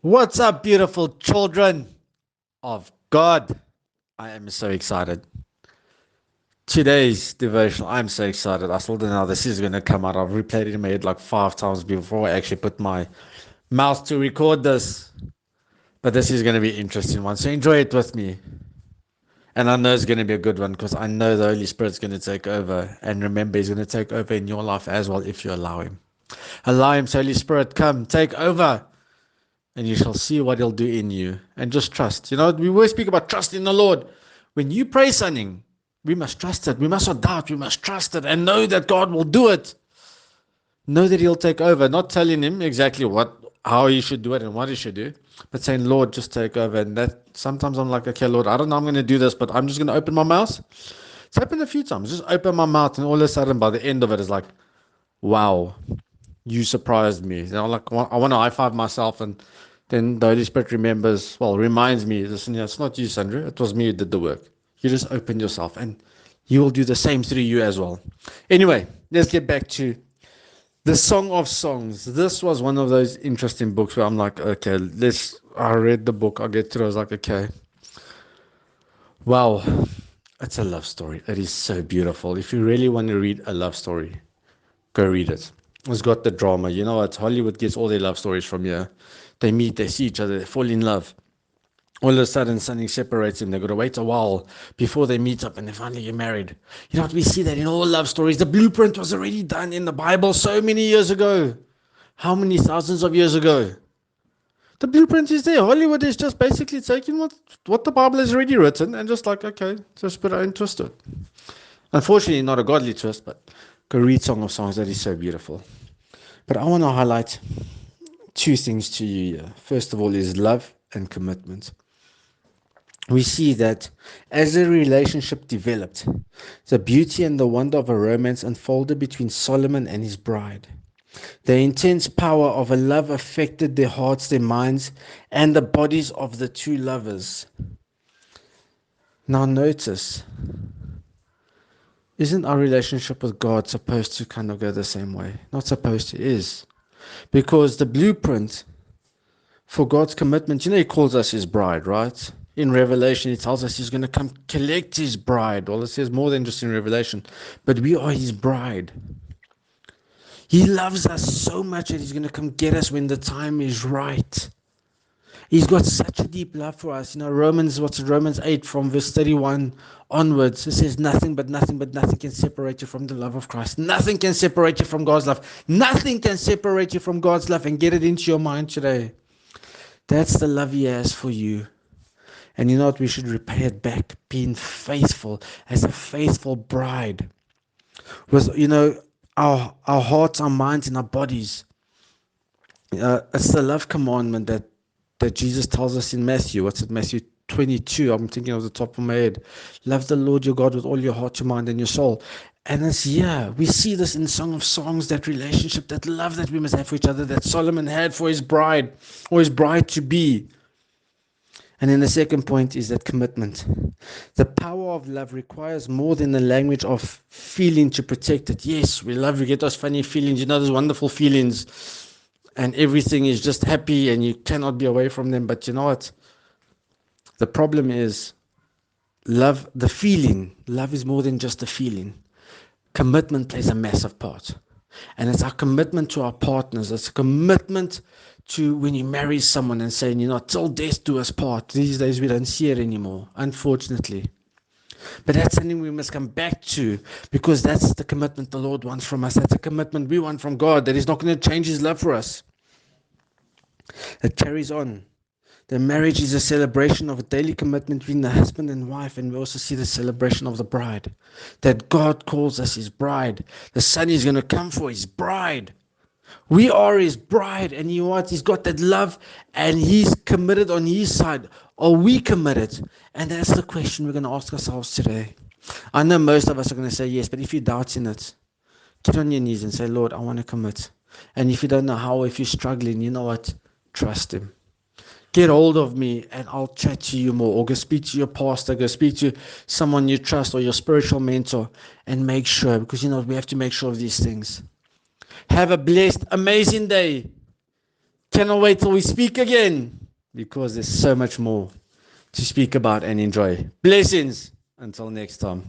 What's up, beautiful children of God? I am so excited. Today's devotional, I'm so excited. I still don't know how this is going to come out. I've replayed it in my head like 5 times before I actually put my mouth to record this. But this is going to be an interesting one. So enjoy it with me. And I know it's going to be a good one because I know the Holy Spirit's going to take over. And remember, He's going to take over in your life as well if you allow Him. Allow Him, Holy Spirit, come, take over. And you shall see what He'll do in you. And just trust. You know, we always speak about trust in the Lord. When you pray something, we must trust it. We must not doubt. We must trust it and know that God will do it. Know that He'll take over. Not telling Him exactly how He should do it and what He should do, but saying, Lord, just take over. And that sometimes I'm like, okay, Lord, I don't know I'm going to do this, but I'm just going to open my mouth. It's happened a few times. Just open my mouth, and all of a sudden, by the end of it, it's like, wow, you surprised me. You know, like I want to high five myself, and then the Holy Spirit reminds me, listen, it's not you, Sandra. It was me who did the work. You just opened yourself, and He will do the same through you as well. Anyway, let's get back to the Song of Songs. This was one of those interesting books where I'm like, okay, I read the book, I get through. I was like, okay, wow, it's a love story. It is so beautiful. If you really want to read a love story, go read it. It's got the drama. You know what? Hollywood gets all their love stories from here. They meet, they see each other, they fall in love. All of a sudden, something separates them. They've got to wait a while before they meet up and they finally get married. You know what? We see that in all love stories. The blueprint was already done in the Bible so many years ago. How many thousands of years ago? The blueprint is there. Hollywood is just basically taking what the Bible has already written and just like, okay, just put our own twist to it. Unfortunately, not a godly twist, but go read Song of Songs. That is so beautiful. But I want to highlight two things to you here. First of all is love and commitment. We see that as the relationship developed, the beauty and the wonder of a romance unfolded between Solomon and his bride. The intense power of a love affected their hearts, their minds, and the bodies of the two lovers. Now, notice, isn't our relationship with God supposed to kind of go the same way? Not supposed to, is. Because the blueprint for God's commitment, He calls us His bride, right? In Revelation, He tells us He's going to come collect His bride. Well, it says more than just in Revelation, but we are His bride. He loves us so much that He's going to come get us when the time is right. He's got such a deep love for us. Romans 8 from verse 31 onwards. It says nothing but nothing can separate you from the love of Christ. Nothing can separate you from God's love. Nothing can separate you from God's love. And get it into your mind today. That's the love He has for you. And you know what? We should repay it back, being faithful as a faithful bride. With, our hearts, our minds, and our bodies. It's the love commandment that Jesus tells us in Matthew. What's it, Matthew 22? I'm thinking off the top of my head. Love the Lord your God with all your heart, your mind, and your soul. And we see this in Song of Songs, that relationship, that love that we must have for each other, that Solomon had for his bride, or his bride to be. And then the second point is that commitment. The power of love requires more than the language of feeling to protect it. Yes, we get those funny feelings, those wonderful feelings, and everything is just happy and you cannot be away from them. But you know what? The problem is love, the feeling. Love is more than just a feeling. Commitment plays a massive part. And it's our commitment to our partners. It's a commitment to when you marry someone and saying, till death do us part. These days we don't see it anymore, unfortunately. But that's something we must come back to, because that's the commitment the Lord wants from us. That's a commitment we want from God, that He's not going to change His love for us. It carries on. The marriage is a celebration of a daily commitment between the husband and wife, and we also see the celebration of the bride, that God calls us His bride. The Son is going to come for His bride. We are His bride, and He's got that love, and He's committed on His side. Are we committed? And that's the question we're going to ask ourselves today. I know most of us are going to say yes, but if you're doubting it, get on your knees and say, Lord, I want to commit. And if you don't know how, if you're struggling, you know what? Trust Him. Get hold of me and I'll chat to you more. Or go speak to your pastor, go speak to someone you trust or your spiritual mentor, and make sure, because we have to make sure of these things. Have a blessed, amazing day. Cannot wait till we speak again because there's so much more to speak about and enjoy. Blessings. Until next time.